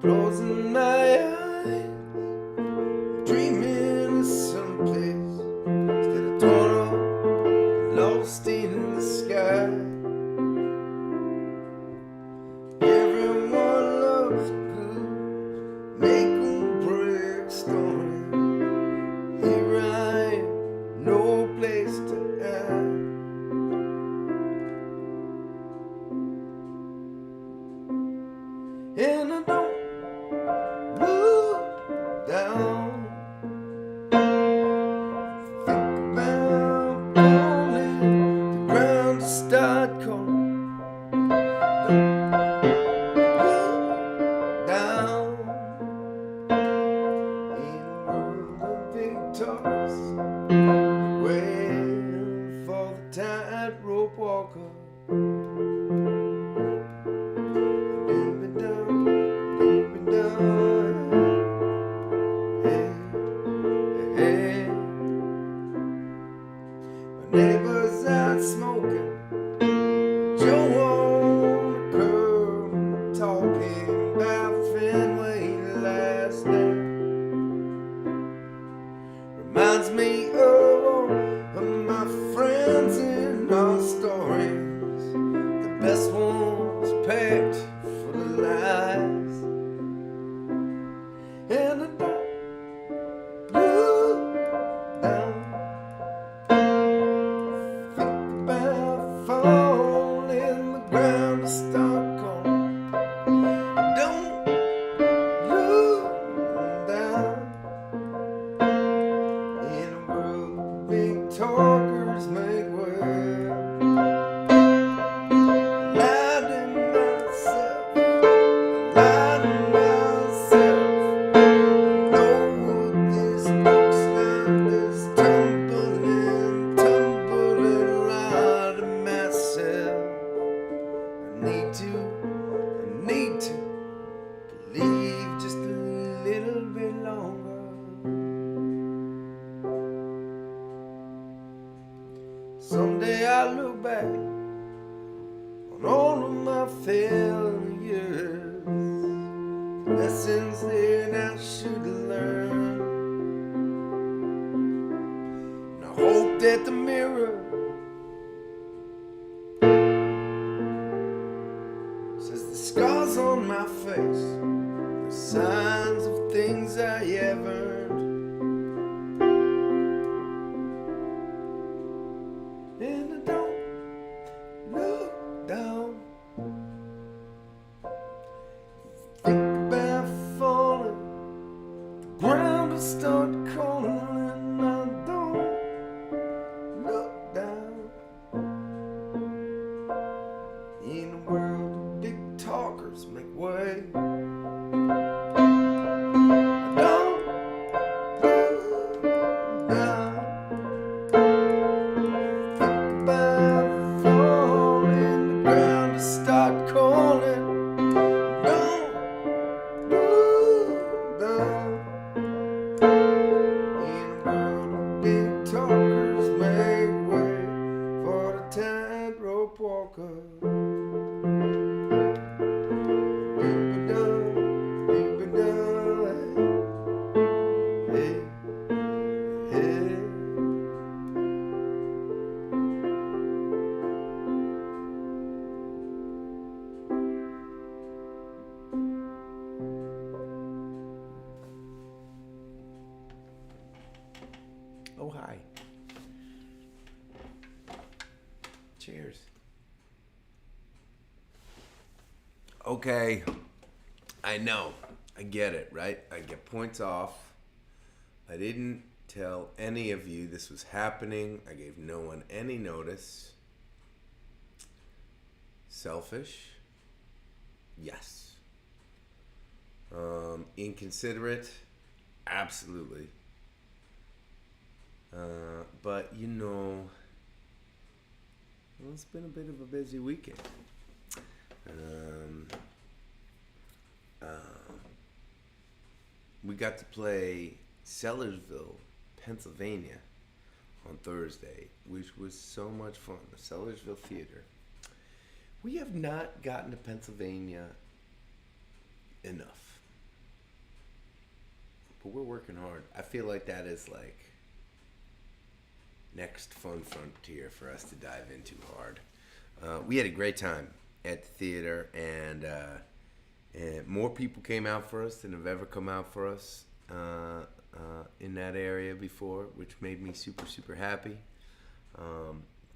Closing my eyes, dreaming of someplace instead of torn up, lost in the sky. Everyone loves good, make or break story. Here I am, no place to hide. And I don't look down. Think about falling to the ground to start calling. Don't look down. In a world of big talks, waiting for the tightrope walker. Neighbors out smoking, Joe on the curb, talking about Fenway last night. Reminds me of my friends and our stories, the best ones packed for the lies. And I don't look down. Fall in the ground to start calling. Don't look down. In a world of big talkers make way. Lied to myself, lied to myself. Know what this looks like, this tumbling, lied to myself. I need to believe just a little bit longer. Someday I'll look back on all of my failures, the lessons that I should have learned. And I hope that the mirror says the scars on my face are signs of things I have earned. And I don't look down. Think about falling, the ground will start calling. And I don't look down. In a world of big talkers make way. I don't look down. Think about falling the ground to start calling. Don't look down. In a world of big talkers make way for the tightrope walker. Oh, hi. Cheers. Okay. I know. I get it, right? I get points off I didn't tell any of you this was happening. I gave no one any notice. Selfish? Yes. Inconsiderate? Absolutely. But well, it's been a bit of a busy weekend. We got to play Sellersville, Pennsylvania on Thursday, which was so much fun. The Sellersville Theater. We have not gotten to Pennsylvania enough, but we're working hard. I feel like that is like next fun frontier for us to dive into hard. We had a great time at the theater, and more people came out for us than have ever come out for us in that area before, which made me super, super happy.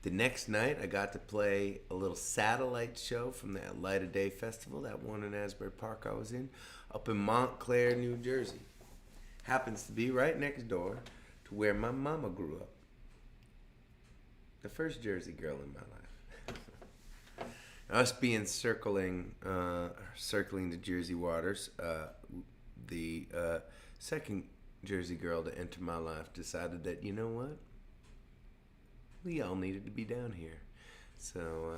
The next night, I got to play a little satellite show from that Light of Day Festival, that one in Asbury Park I was in, up in Montclair, New Jersey. Happens to be right next door to where my mama grew up. The first Jersey girl in my life. Us being circling the Jersey waters, the second Jersey girl to enter my life decided that, you know what? We all needed to be down here. So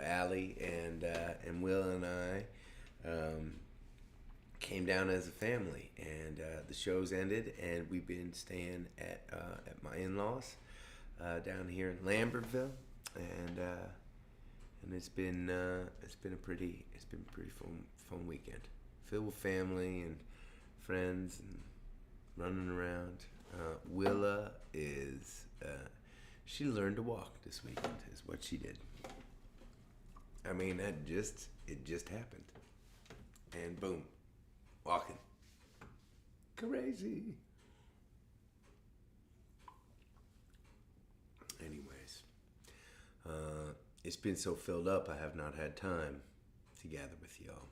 Allie and Will and I came down as a family, and the shows ended, and we've been staying at my in-laws down here in Lambertville, and it's been a pretty fun weekend, filled with family and friends and running around. Willa is she learned to walk this weekend, is what she did. I mean, it just happened, and boom, walking, crazy. Anyways, it's been so filled up, I have not had time to gather with y'all.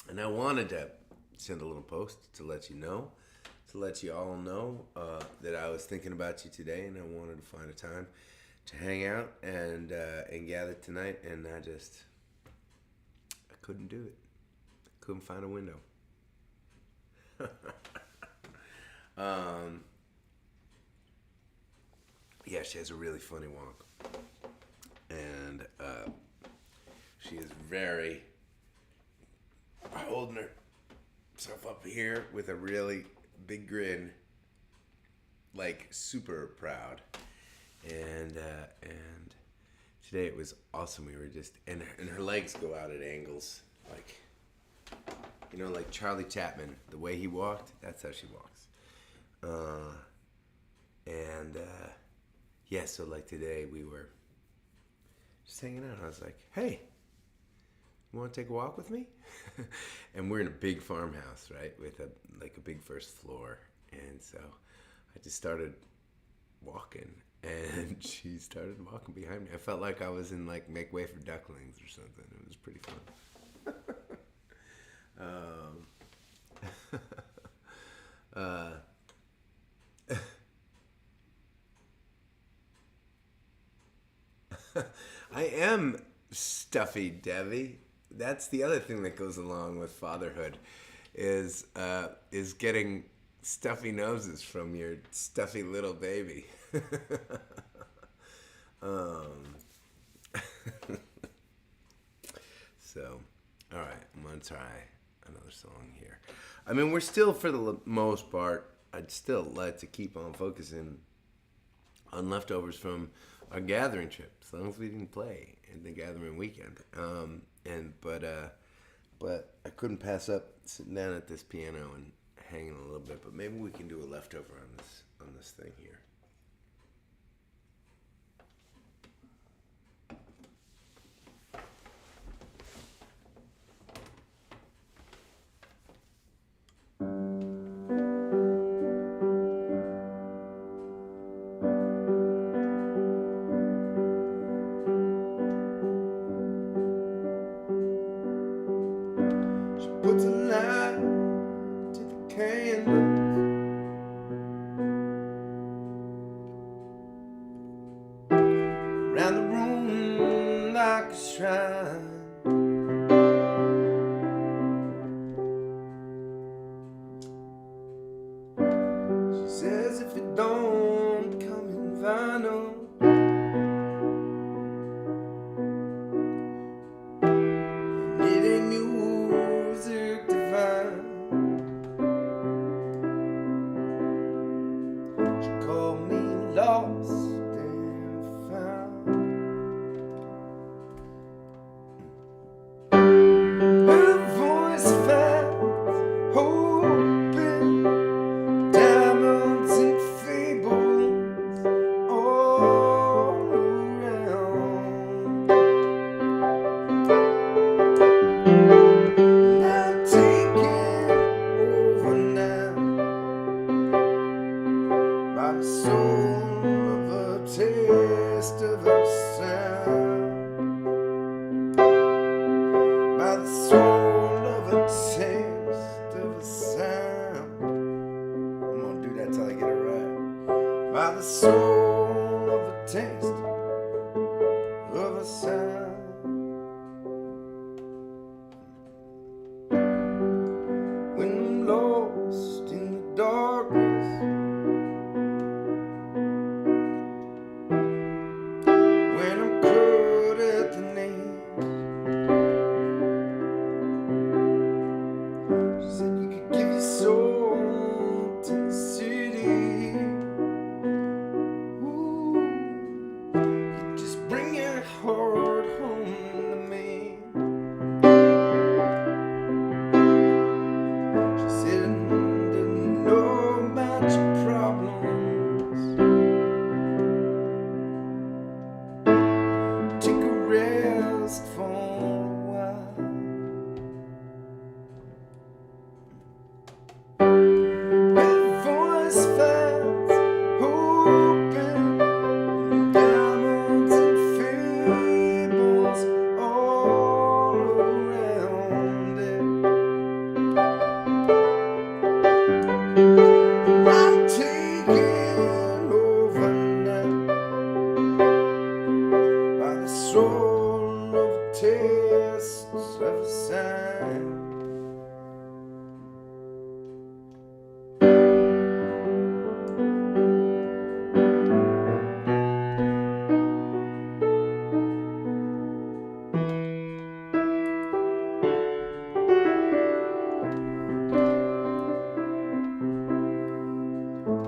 And I wanted to send a little post to let you know, to let you all know that I was thinking about you today, and I wanted to find a time to hang out and gather tonight, and I couldn't do it. I couldn't find a window. Yeah, she has a really funny walk, and she is very holding herself up here with a really big grin, like super proud. And today it was awesome. We were just and her legs go out at angles, like like Charlie Chaplin, the way he walked. That's how she walks. Yeah, so like today we were just hanging out. I was like, hey, you want to take a walk with me? And we're in a big farmhouse, right, with a big first floor. And so I just started walking, and she started walking behind me. I felt like I was in like Make Way for Ducklings or something. It was pretty fun. I am stuffy, Debbie. That's the other thing that goes along with fatherhood, is getting stuffy noses from your stuffy little baby. So, all right, I'm gonna try another song here. I mean, we're still, for the most part, I'd still like to keep on focusing on leftovers from our gathering trip, as long as we didn't play in the gathering weekend. But I couldn't pass up sitting down at this piano and hanging a little bit. But maybe we can do a leftover on this thing here. Puts a light to the candles trying. She says if it don't come in vinyl, it ain't music divine. She called me lost and found. Her voice fast, hoping, diamonds and fables all around. Now taking over now by the soul of a taste of a sound. By the soul of a taste of a sound. I'm gonna do that till I get it right. By the soul of a taste of a sound. When I'm lost in the darkness, when I'm caught at the knees, she said you could give your soul to the city. Ooh, you just bring your heart home to me. She said I didn't know about your problems. Take a rest for a while. Her voice fast, hoping, diamonds and fables all around it. I'm taking over now by the soul of a taste of a sound.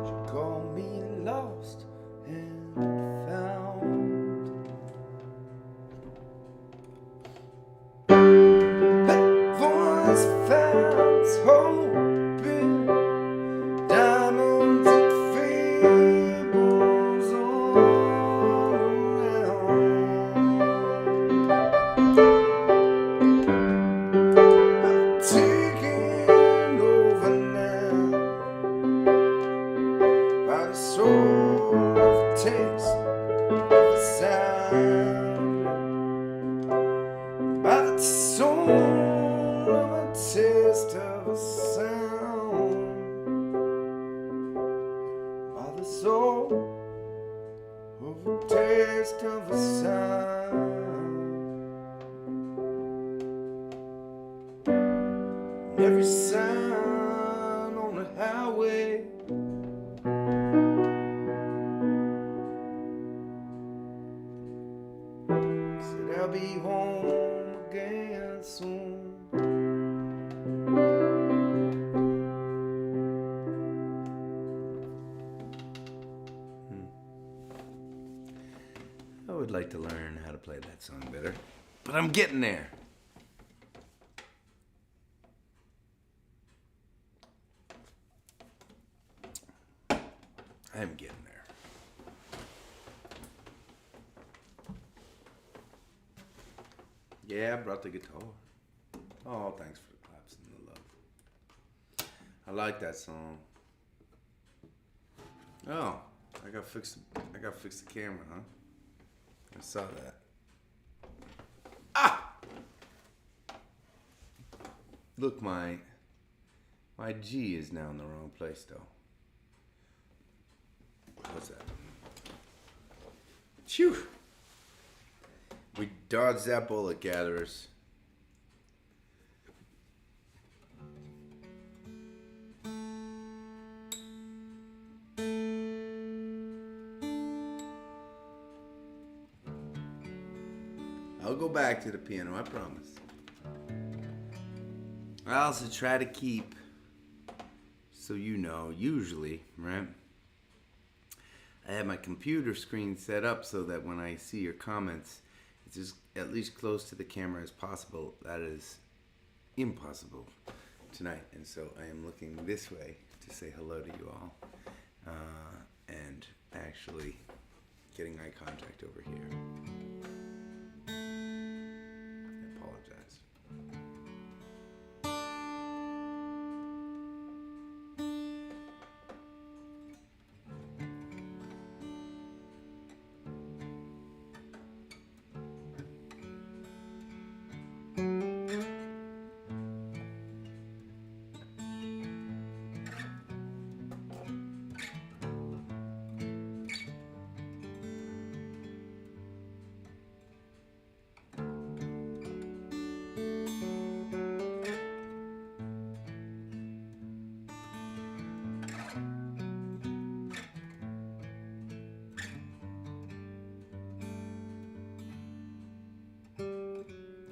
She called me lost and found. That voice fast, hoping, diamonds and fables all around. I'm taking over now by the soul of a taste of a sound. By the soul of a taste of a sound. By the soul of a taste of a sound. Every sign on the highway said I'll be home again soon. I would like to learn how to play that song better, but I'm getting there. I'm getting there. Yeah, I brought the guitar. Oh, thanks for the claps and the love. I like that song. Oh, I gotta fix the camera, huh? I saw that. Ah! Look, my G is now in the wrong place, though. What's that? Phew! We dodged that bullet, gatherers. I'll go back to the piano, I promise. I also try to keep, so you know, usually, right? I have my computer screen set up so that when I see your comments, it's just at least close to the camera as possible. That is impossible tonight. And so I am looking this way to say hello to you all. And actually getting eye contact over here. I apologize.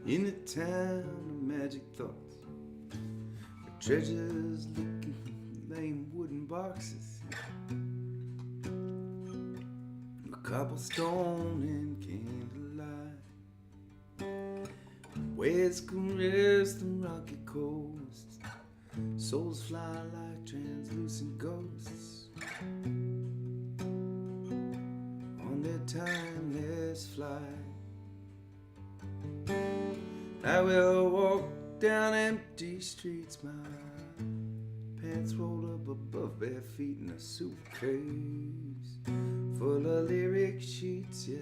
In a town of magic thoughts, where treasures looking lame wooden boxes, cobblestone and candlelight, waves caress the rocky coast, souls fly like translucent ghosts on their timeless flight. I will walk down empty streets, my pants rolled up above bare feet in a suitcase full of lyric sheets, yeah,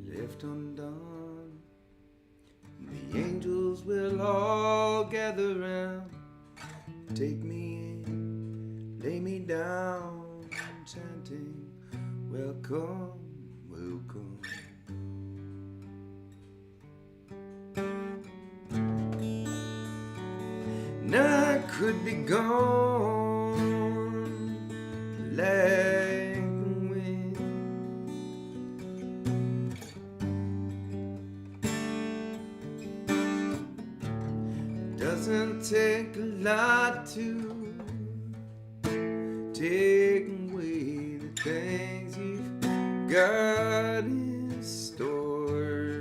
left undone. The angels will all gather round, take me in, lay me down, chanting, welcome, welcome. And I could be gone like the wind. It doesn't take a lot to take away the things you've got in store.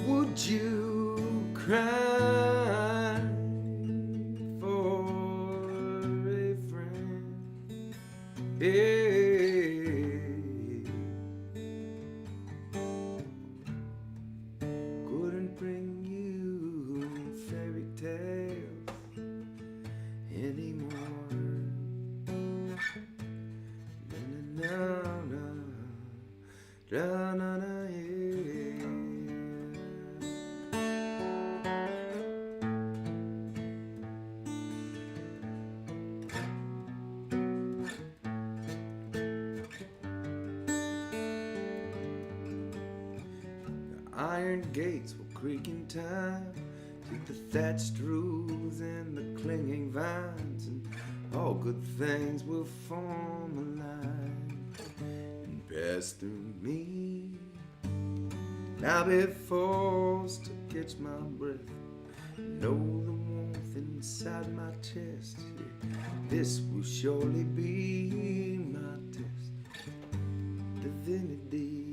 Would you cry for a friend? Hey, couldn't bring you fairy tales anymore. Na na na na na, yeah. Iron gates will creak in time to the thatched roofs and the clinging vines, and all good things will form a line and pass through me. And I'll be forced to catch my breath, know the warmth inside my chest. Yeah, this will surely be my test, divinity.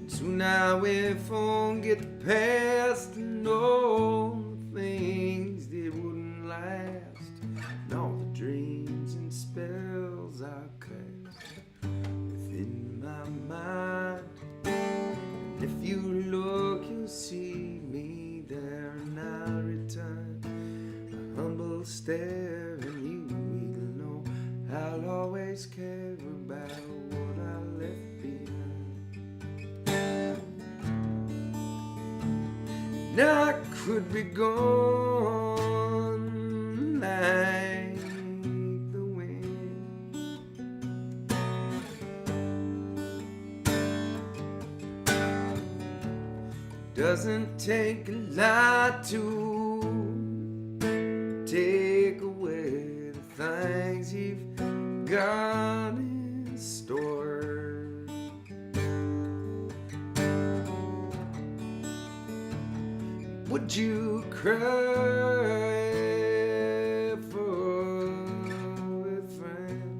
Soon I will forget the past and all the things that wouldn't last, and all the dreams and spells I cast within my mind. And if you look, you'll see me there, and I'll return a humble stare, and you will know I'll always care about what I left behind. And I could be gone like the wind. Doesn't take a lot to take away the things you've got in store. Would you cry for a friend?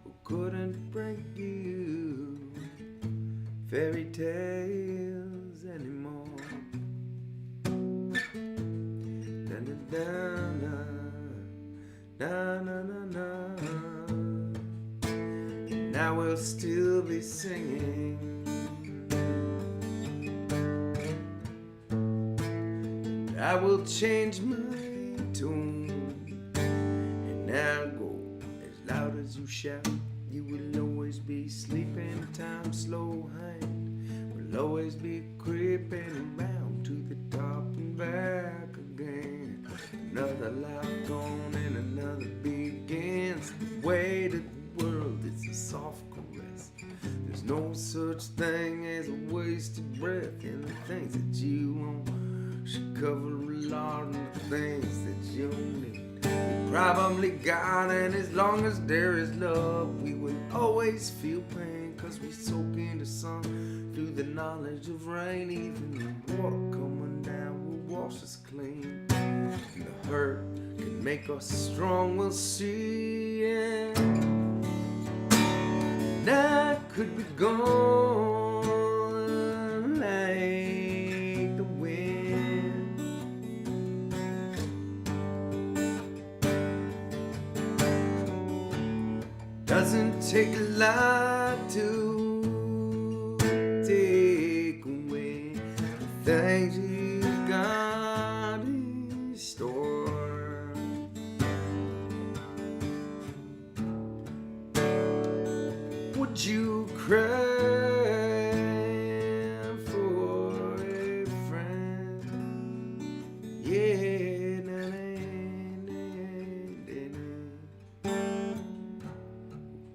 Who couldn't bring you fairy tales anymore? Na na na na na na na. I will still be singing. I will change my tune, and I'll go as loud as you shout. You will always be sleeping, time slow hand will always be creeping around to the top and back again. Another life gone and another begins. The weight of the world is a soft caress. There's no such thing as a wasted breath, and the things that you want should cover a lot of the things that you need. We probably got, and as long as there is love, we will always feel pain, cause we soak in the sun through the knowledge of rain. Even the water coming down will wash us clean, and the hurt can make us strong, we'll see. And I could be gone like the wind. Doesn't take a lot to take away the things you've got in store. Would you cry for a friend? Yeah, na, na, na, na.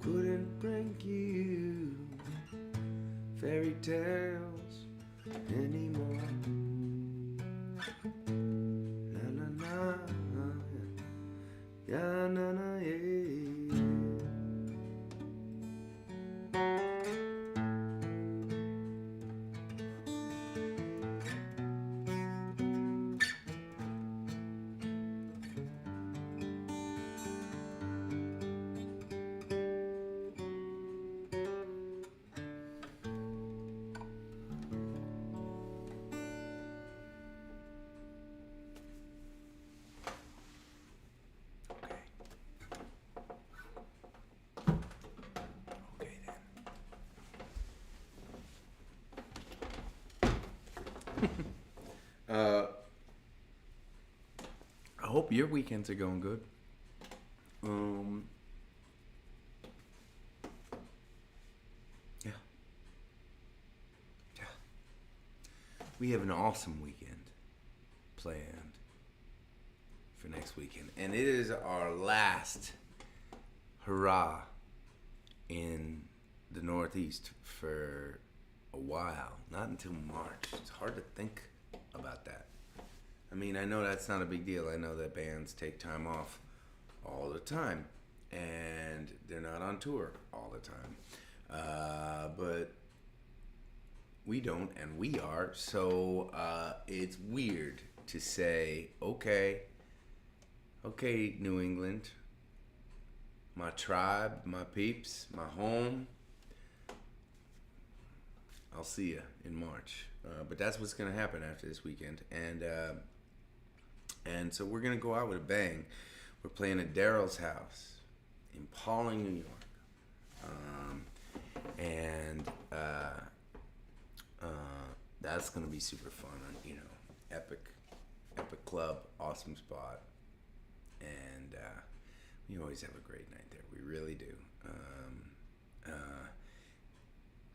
Couldn't bring you fairy tales anymore. Na na na, yeah, na na, yeah. Okay then. I hope your weekends are going good. Yeah. Yeah. We have an awesome weekend planned for next weekend, and it is our last hurrah in the Northeast for a while. Not until March. It's hard to think about that. I mean, I know that's not a big deal. I know that bands take time off all the time, and they're not on tour all the time. But we don't, and we are. So it's weird to say, okay, New England, my tribe, my peeps, my home, I'll see you in March. But that's what's going to happen after this weekend. And so we're going to go out with a bang. We're playing at Daryl's house in Pawling, New York. That's going to be super fun. You know, epic club, awesome spot. And we always have a great night there. We really do.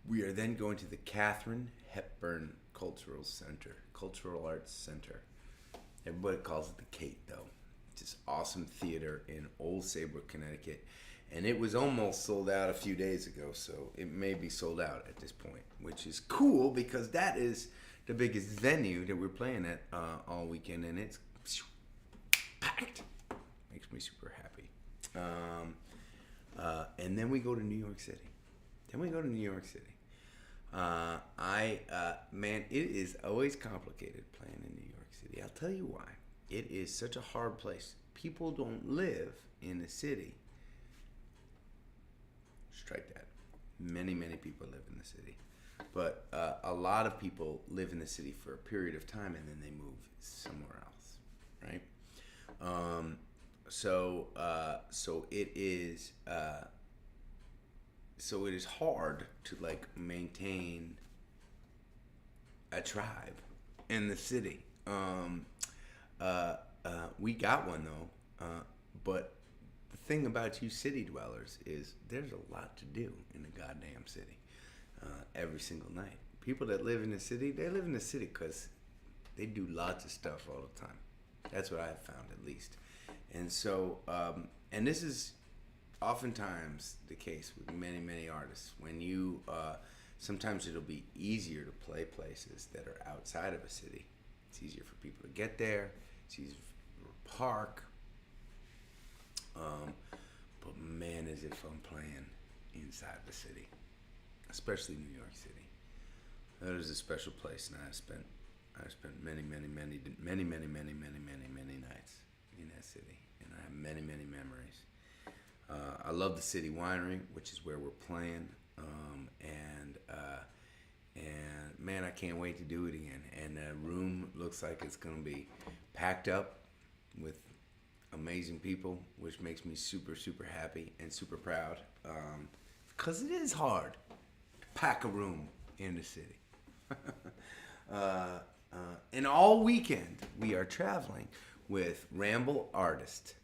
We are then going to the Katharine Hepburn Cultural Arts Center. Everybody calls it the Kate, though. It's this awesome theater in Old Saybrook, Connecticut. and it was almost sold out a few days ago, so it may be sold out at this point, which is cool because that is the biggest venue that we're playing at all weekend, and it's packed. Makes me super happy. And then we go to New York City. Man, it is always complicated playing in New York City. I'll tell you why. It is such a hard place. People don't live in the city. Strike that. Many people live in the city. But a lot of people live in the city for a period of time and then they move somewhere else, right? So it is hard to like maintain a tribe in the city. We got one though, but the thing about you city dwellers is there's a lot to do in the goddamn city every single night. People that live in the city, they live in the city because they do lots of stuff all the time. That's what I've found, at least. And so, and this is oftentimes the case with many artists. When you, sometimes it'll be easier to play places that are outside of a city. It's easier for people to get there. It's easier to park. But man, is it fun playing inside the city, especially New York City. That is a special place, and I've spent many nights in that city, and I have many memories. I love the City Winery, which is where we're playing, and man, I can't wait to do it again. And the room looks like it's gonna be packed up with amazing people, which makes me super happy and super proud, because it is hard to pack a room in the city. And all weekend we are traveling with Ramble artist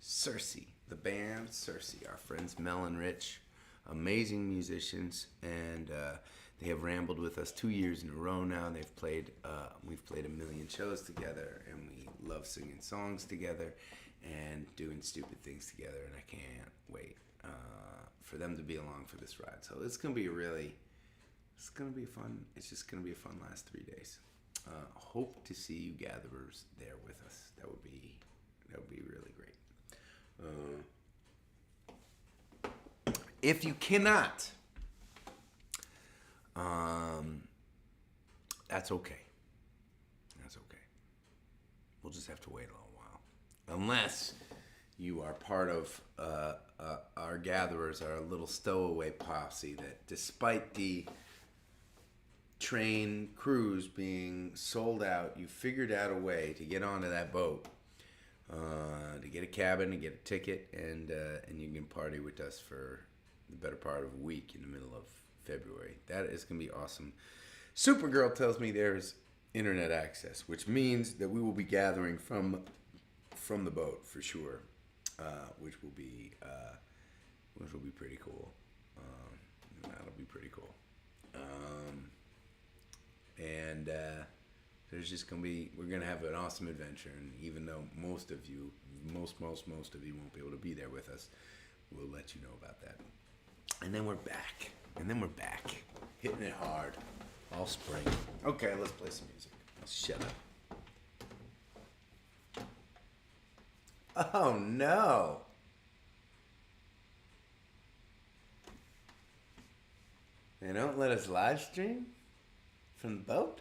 Cersei, the band Cersei, our friends Mel and Rich, amazing musicians, and they have rambled with us 2 years in a row now. We've played 1 million shows together, and we love singing songs together and doing stupid things together, and I can't wait for them to be along for this ride. So it's gonna be fun. It's just gonna be a fun last 3 days. Hope to see you gatherers there with us. That would be really great. If you cannot, that's okay. We'll just have to wait a little while, unless you are part of our gatherers, our little stowaway posse that, despite the train cruise being sold out, you figured out a way to get onto that boat, to get a cabin, to get a ticket, and you can party with us for the better part of a week in the middle of February. That is going to be awesome. Supergirl tells me there's internet access, which means that we will be gathering from the boat for sure, which will be pretty cool. That'll be pretty cool. And there's just we're gonna have an awesome adventure. And even though most of you won't be able to be there with us, we'll let you know about that. And then we're back. Hitting it hard. All spring. Okay, let's play some music. Shut up. Oh no. They don't let us live stream from the boat?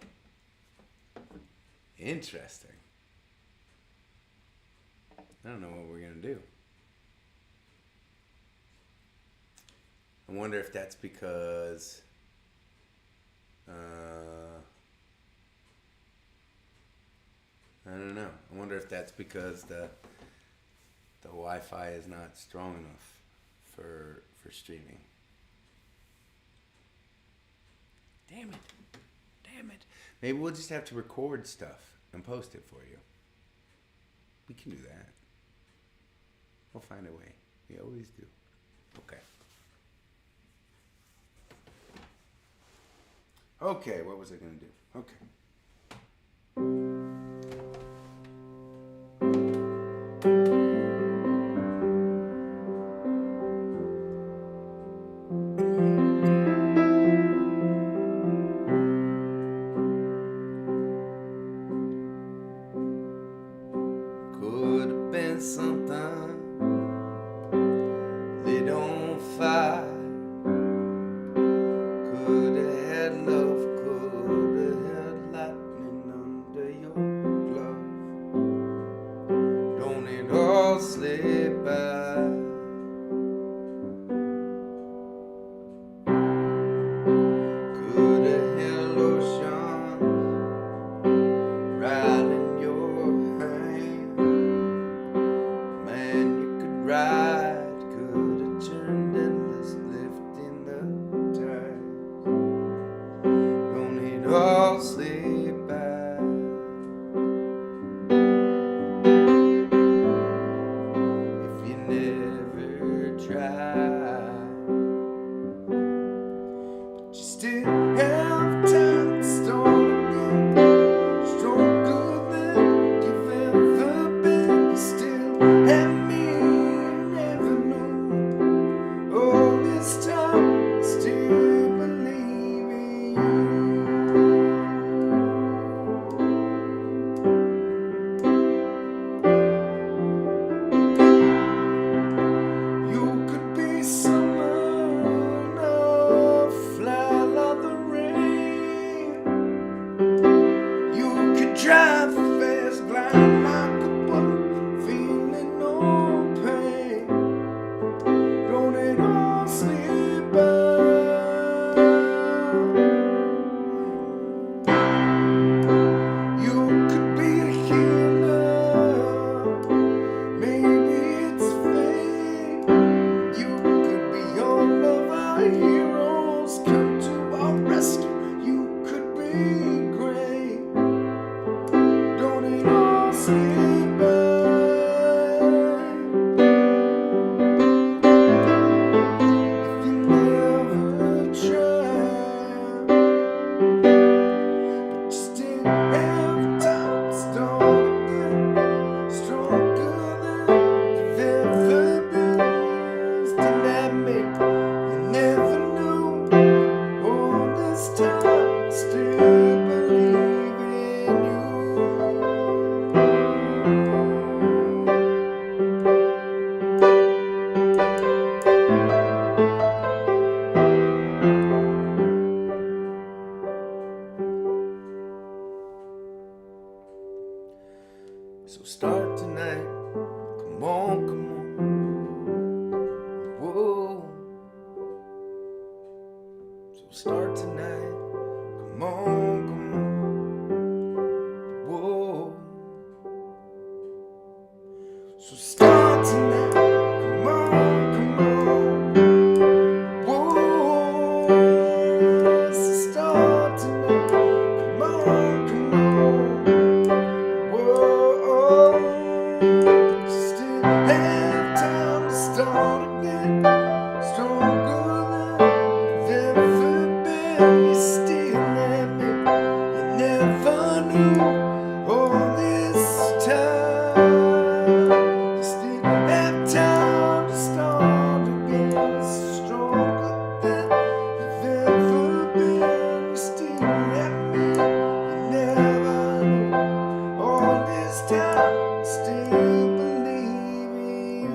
Interesting. I don't know what we're gonna do. I wonder if that's because I don't know. I wonder if that's because the Wi-Fi is not strong enough for streaming. Damn it. Maybe we'll just have to record stuff and post it for you. We can do that. We'll find a way. We always do. Okay, what was I going to do? Okay. love could have held lightning under your glove. Don't it all slip by? Could have held ocean right in your hand. Man, you could ride, could have turned endless, lifting the tide. Don't it all slip by? If you never try, but you still have time to start again. Stronger than you've ever been. You still have me, never knew. All this time, still believe in you. You could be someone, oh, fly like the rain. You could drive fast, glide like a bullet, feeling no pain. Don't it all slip by? You could be a healer, maybe it's fate. You could be all of our heroes, come to our rescue. You could be great. Don't it all slip by? If you never try, but you still have time to start again. Stronger than you've ever been. Still at me, you never knew. All this time, still believe in you. So start tonight, come on, come on. Whoa. So start tonight, come on, come on. Whoa. So start tonight, come on, come on. Whoa. So start tonight, come on, come on. Whoa, but you still have time to start again. Stronger than you've ever been. You still have me, you never knew. All this time, you still have time to start again. Stronger than you've ever been. You still have me, you never knew. All this time, still believe in you.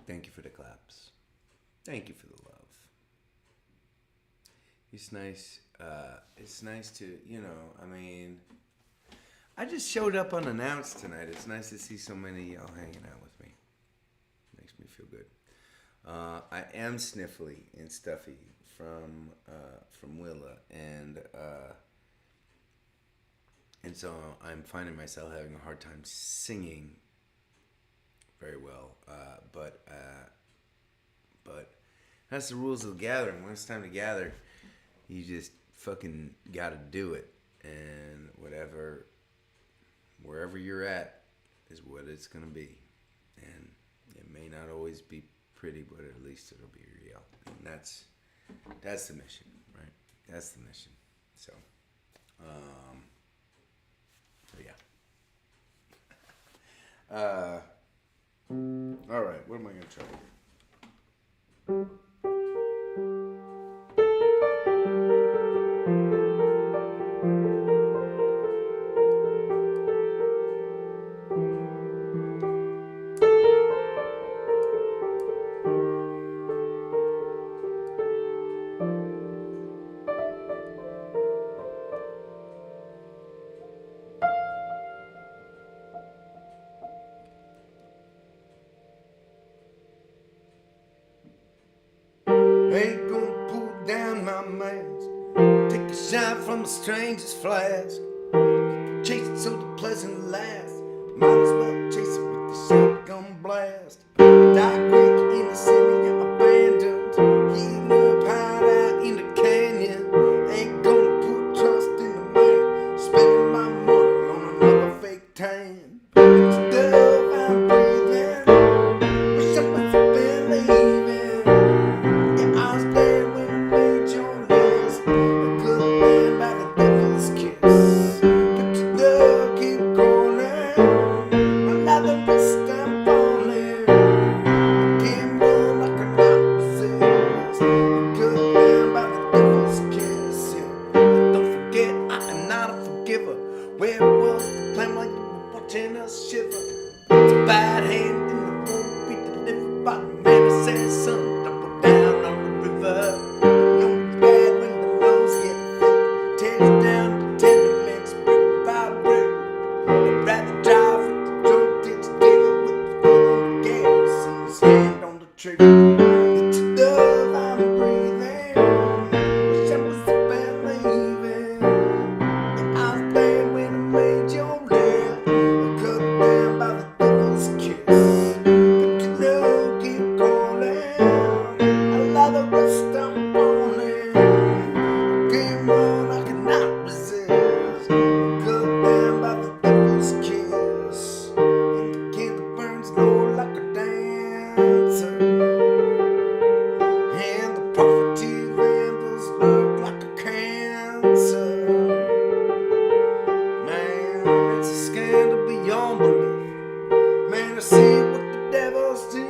Thank you for the claps. Thank you for the love. It's nice. It's nice to, I mean, I just showed up unannounced tonight. It's nice to see so many of y'all hanging out with me. Makes me feel good. I am sniffly and stuffy from Willa, and so I'm finding myself having a hard time singing very well. But that's the rules of the gathering. When it's time to gather, you just fucking gotta do it, and whatever wherever you're at is what it's going to be. And it may not always be pretty, but at least it'll be real. And that's the mission, right? That's the mission. So, yeah. All right, what am I going to try here? Ain't gonna pull down my mask, take a shot from a stranger's flask, chase it so the pleasant last, might as well chase it with the shotgun blast. Die quick in the city abandoned, heating up hide out in the canyon. Ain't gonna put trust in the man, spending my money on another fake tan. It's the love I'm breathing, wish I was believing. Where was the plan while you were watching us shiver? It's a bad hand in the road, be delivered by the man that says, son, double down on the river. No bad when the lows get thick, tears down the tenements brick by brick. I'd rather drive with the drug ditch digger with the foot on the gas and his hand on the trigger. It's the love I'm breathing, wish I was believing. I was there when I made your live, cut down by the devil's kiss. But your love keep calling, I love the rest I'm falling. Game on, I cannot resist, cut down by the devil's kiss. And the candle burns low like a dancer, and the poverty vandals lurk like a cancer. It's a scandal beyond belief. Man, I see what the devil sees.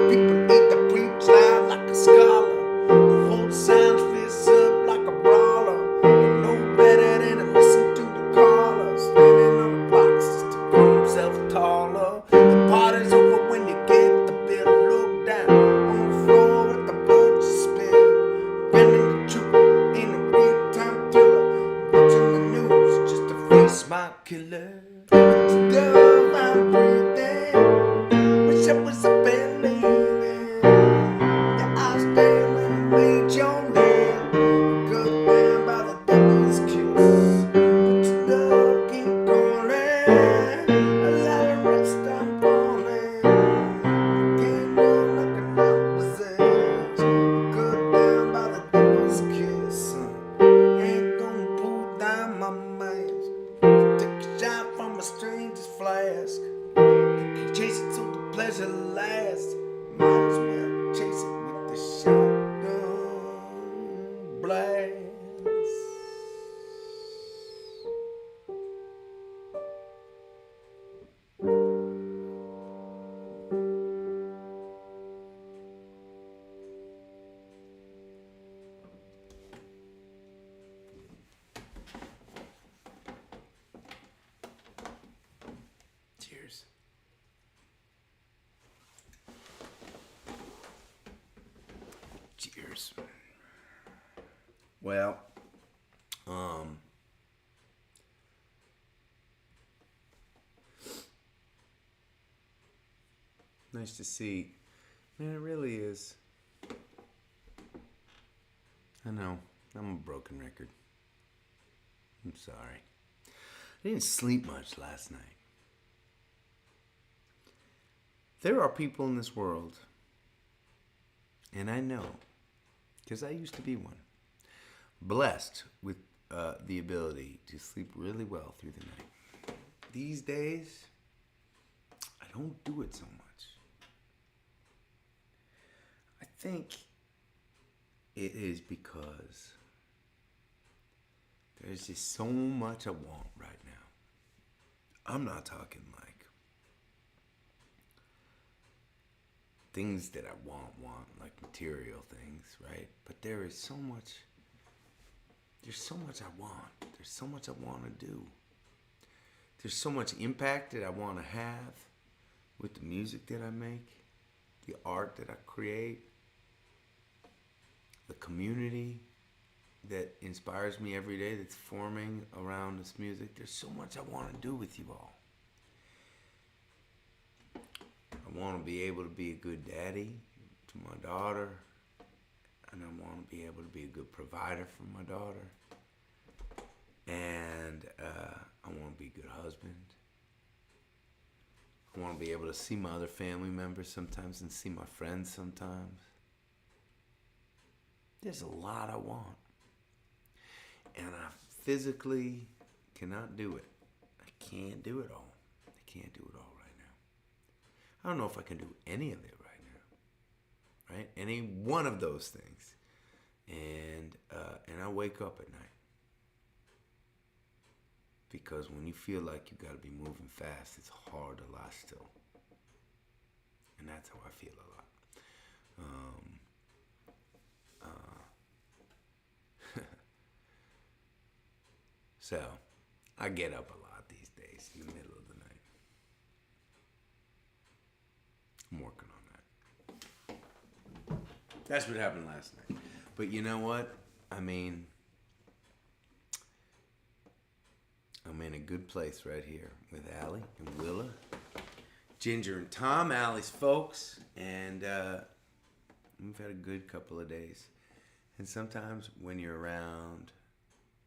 People eat the preach loud like a scholar, who hold signs fists up like a brawler. They know better than to listen to the caller, standing on the blocks just to grow himself taller. The party's over when you get the bill. Look down on the floor at the blood you spill, bending the truth in a real-time thriller, watching the news just to face my killer. It's the love I'm breathing, wish I was believing. Yeah, I was there when I made your live, cut down by the devil's kiss. But your love keep calling, I love the rest I'm falling. Can't run like a not possessed, cut down by the devil's kiss. Ain't gonna pull down my mask, take a shot from a stranger's flask, chase it till the pleasure lasts, might as well chase it with the shotgun blast. Cheers. Cheers. Well, nice to see. Man, it really is. I know, I'm a broken record. I'm sorry. I didn't sleep much last night. There are people in this world, and I know, because I used to be one, blessed with the ability to sleep really well through the night. These days, I don't do it so much. I think it is because there's just so much I want right now. I'm not talking like things that I want, like material things, right? But there's so much I want. There's so much I want to do. There's so much impact that I want to have with the music that I make, the art that I create, the community that inspires me every day that's forming around this music. There's so much I want to do with you all. I want to be able to be a good daddy to my daughter, and I want to be able to be a good provider for my daughter, and I want to be a good husband. I want to be able to see my other family members sometimes and see my friends sometimes. There's a lot I want. And I physically cannot do it. I can't do it all. I can't do it all right now. I don't know if I can do any of it right now. Right? Any one of those things. And I wake up at night. Because when you feel like you got to be moving fast, it's hard to lie still. And that's how I feel a lot. So, I get up a lot these days in the middle of the night. I'm working on that. That's what happened last night. But you know what? I mean, I'm in a good place right here with Allie and Willa, Ginger and Tom, Allie's folks, and we've had a good couple of days. And sometimes when you're around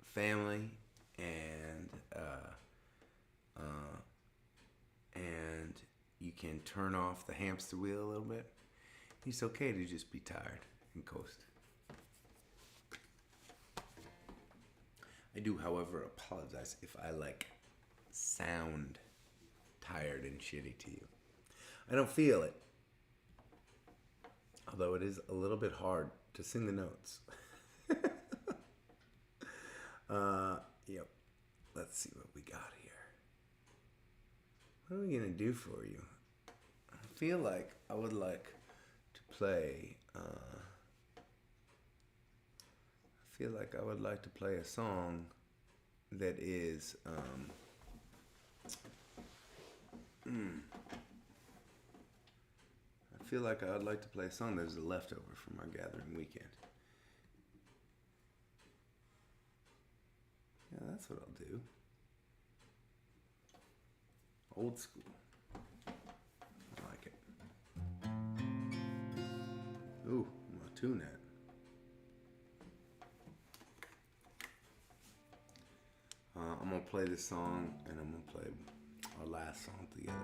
family and you can turn off the hamster wheel a little bit, it's okay to just be tired and coast. I do, however, apologize if I sound tired and shitty to you. I don't feel it, although it is a little bit hard to sing the notes. Yep. Let's see what we got here. What are we gonna do for you? I feel like I would like to play. A song that is. I feel like I would like to play a song that is a leftover from our gathering weekend. Yeah, that's what I'll do. Old school. I like it. Ooh, I'm gonna tune that. I'm gonna play this song, and I'm gonna play our last song together.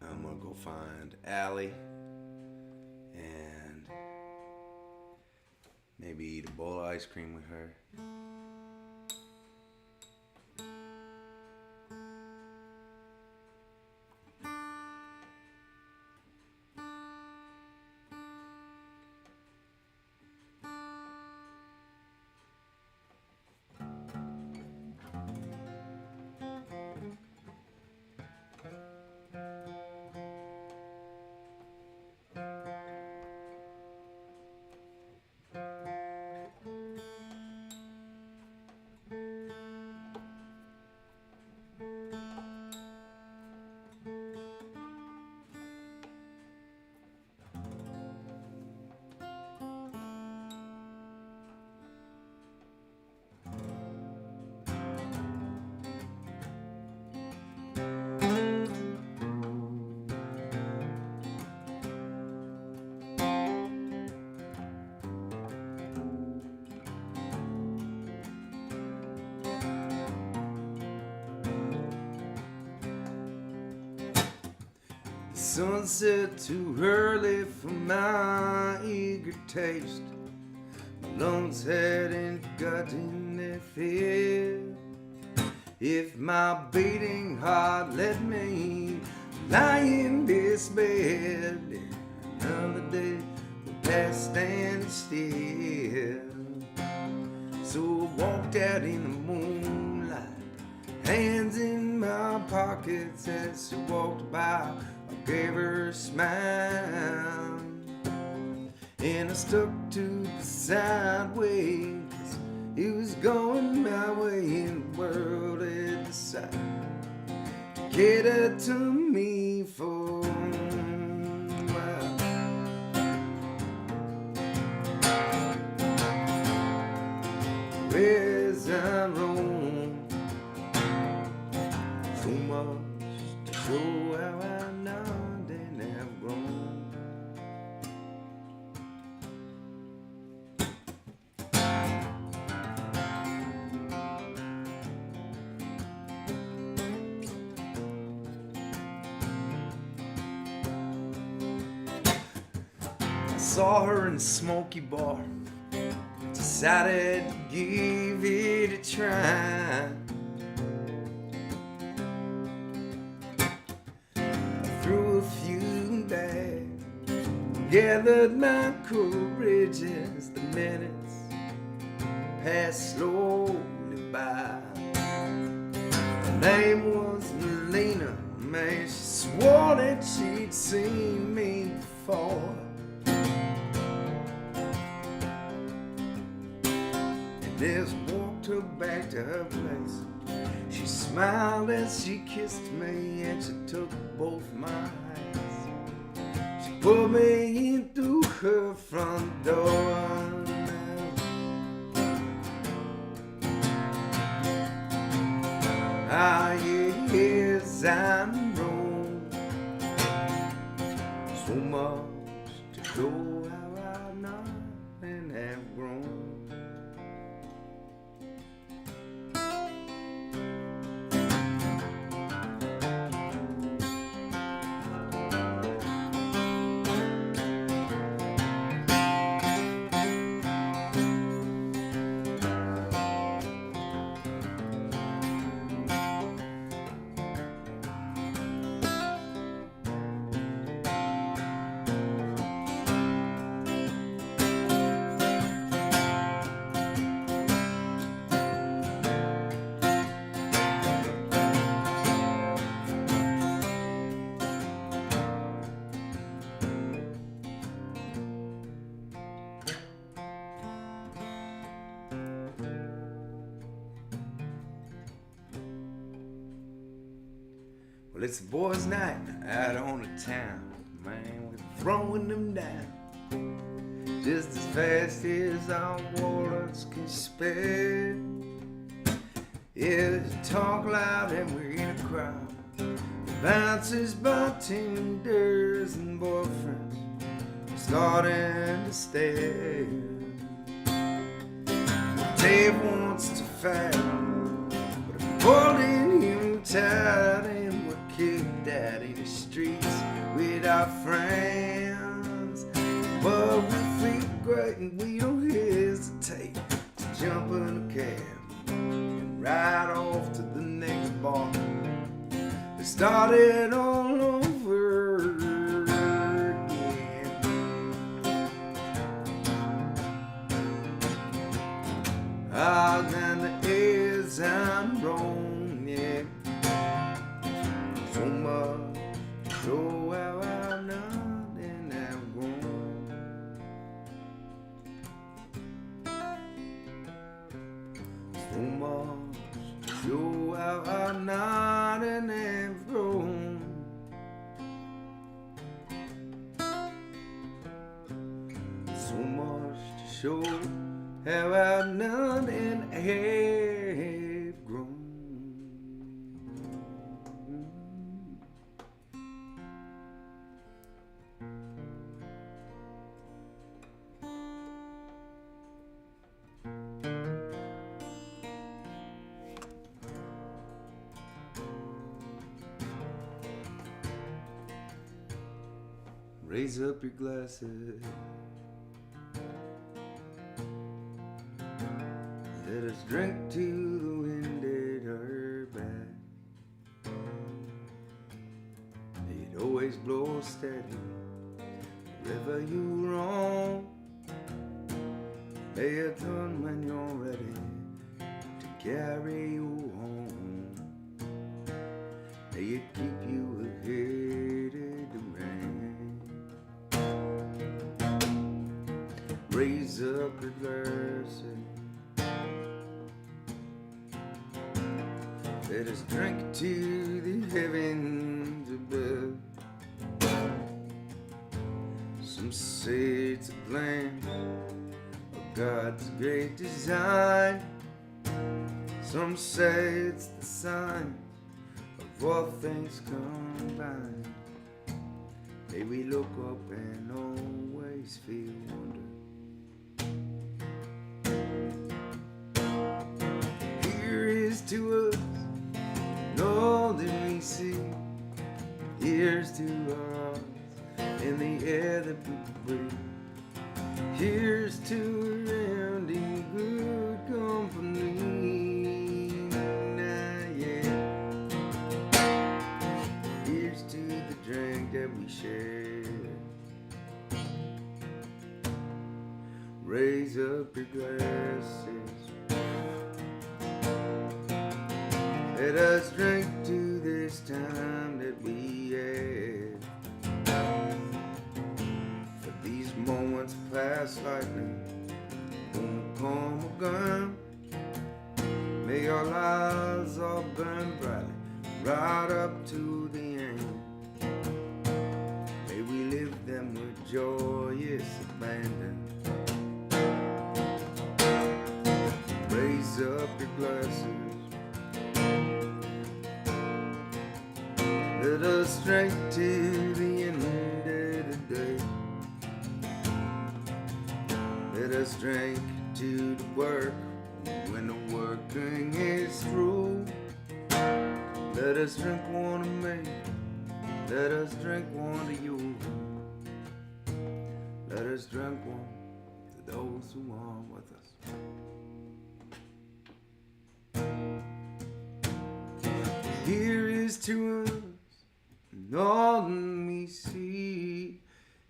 I'm gonna go find Allie and maybe eat a bowl of ice cream with her. Sunset too early for my eager taste. lungs hadn't gotten their fill. If my beating heart let me lie in this bed, another day would pass standing still. So I walked out in the moonlight, hands in my pockets. As she walked by, I gave her a smile, and I stuck to the sideways. It was going my way, and the world had decided to cater to me for a while. Where's I roam, so much to show how I nod and have grown. Saw her in Smoky Bar, decided to give it a try. I threw a few back, gathered my courage as the minutes passed slowly by. Her name was Melina, man, she swore that she'd seen me before. Des walked her back to her place. She smiled as she kissed me, and she took both my hands. She put me in through her front door. Ah, yes, I'm wrong. So much to show how I've not and have grown. Well, it's a boys' night out on the town. Man, we're throwing them down just as fast as our wallets can spare. Yeah, talk loud and we're in a crowd. Bouncers, bartenders, and boyfriends are starting to stare. Dave wants to fight, but I'm holding him tight, and we're kicked out in the streets with our friends. But we feel great and we don't hesitate to jump in a cab and ride off to the next bar. We started all over again. Ah, now the airs I'm wrong, yeah. So much to show how I've not and have grown. So much to show how I've not and have grown. So much to show how I've not and have grown. Raise up your glasses. Let us drink to the wind at her back. May it always blow steady wherever you roam. May it turn when you're ready to carry you home. May it keep you ahead of the rain. Raise up your glasses. Let us drink to the heavens above. Some say it's a glance of God's great design. Some say it's the sign of all things combined. May we look up and always feel wonder. Here is to us all that we see. Here's to our hearts in the air that we breathe. Here's to around in good company. Yeah. Here's to the drink that we share. Raise up your glasses. Let us drink to this time that we had. For these moments pass lightly, won't come again. May our lives all burn brightly, right up to the end. May we live them with joyous abandon. Raise up your glasses. Let us drink to the end of the day. Let us drink to the work when the working is through. Let us drink one to me. Let us drink one to you. Let us drink one to those who are with us. Here is to us and all that we see.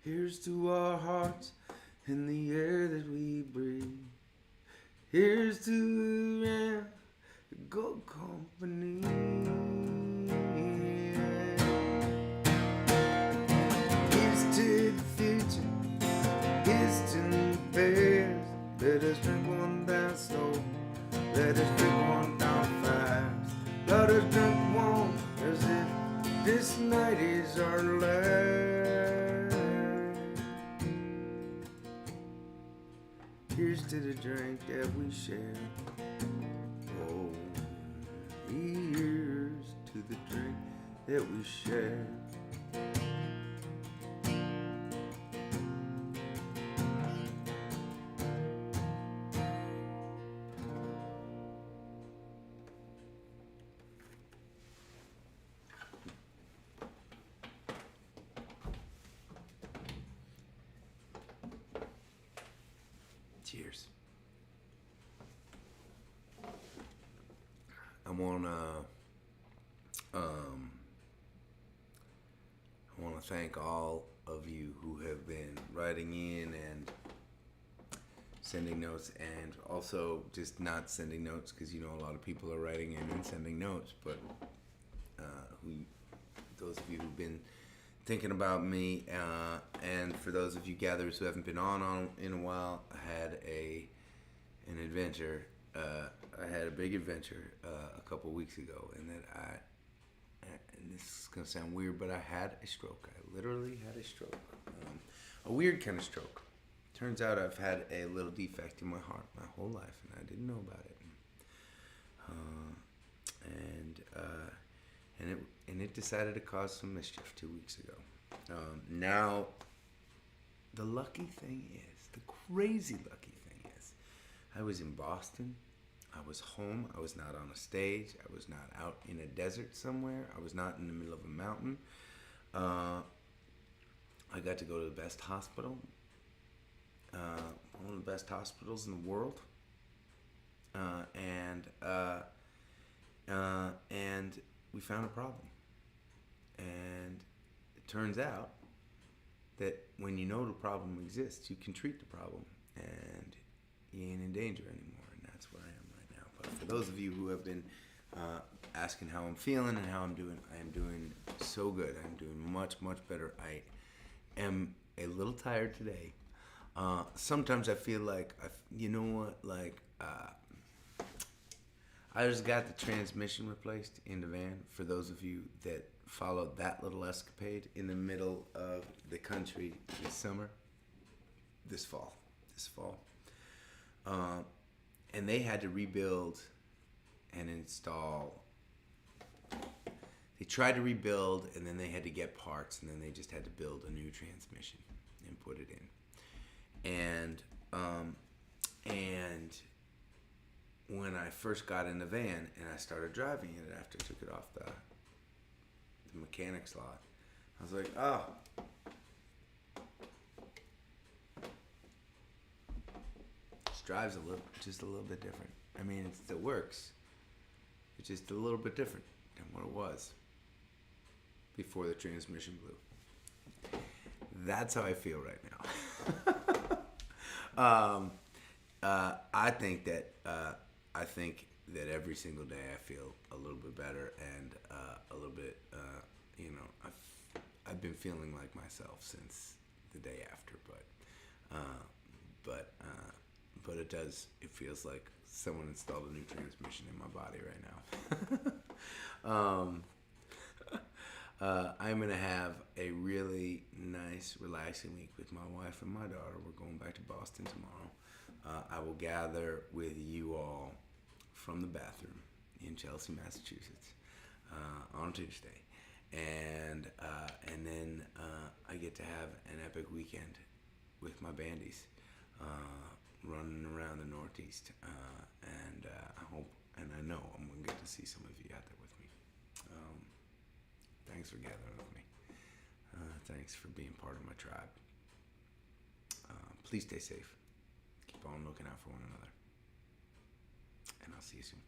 Here's to our hearts and the air that we breathe. Here's to the good company. Here's to the future. Here's to the past. Let us drink one down slow. Let us drink one down fast. Let us drink one as if this night is our last. Here's to the drink that we share. Oh, here's to the drink that we share. Cheers. I wanna thank all of you who have been writing in and sending notes, and also just not sending notes, because you know a lot of people are writing in and sending notes, but those of you who've been thinking about me, and for those of you gatherers who haven't been on in a while, I had an adventure. I had a big adventure a couple weeks ago, and and this is gonna sound weird, but I had a stroke. I literally had a stroke, a weird kind of stroke. Turns out I've had a little defect in my heart my whole life, and I didn't know about it. And it decided to cause some mischief 2 weeks ago. Now, the lucky thing is, the crazy lucky thing is, I was in Boston. I was home. I was not on a stage. I was not out in a desert somewhere. I was not in the middle of a mountain. I got to go to the best hospital, one of the best hospitals in the world. and we found a problem. And it turns out that when you know the problem exists, you can treat the problem, and you ain't in danger anymore. And that's where I am right now. But for those of you who have been asking how I'm feeling and how I'm doing, I am doing so good. I'm doing much, much better. I am a little tired today. Sometimes I feel like, you know what, like, I just got the transmission replaced in the van. For those of you that followed that little escapade in the middle of the country this fall. And they had to rebuild and install. They tried to rebuild, and then they had to get parts, and then they just had to build a new transmission and put it in. And when I first got in the van and I started driving it after I took it off the mechanic's lot, I was like, oh. This drives just a little bit different. I mean, it still works. It's just a little bit different than what it was before the transmission blew. That's how I feel right now. I think that every single day I feel a little bit better and a little bit, I've been feeling like myself since the day after, but it feels like someone installed a new transmission in my body right now. I'm going to have a really nice, relaxing week with my wife and my daughter. We're going back to Boston tomorrow. I will gather with you all from the bathroom in Chelsea, Massachusetts, on Tuesday, and then I get to have an epic weekend with my bandies, running around the Northeast, and I hope and I know I'm gonna get to see some of you out there with me. Thanks for gathering with me. Thanks for being part of my tribe. Please stay safe. Keep on looking out for one another. And I'll see you soon.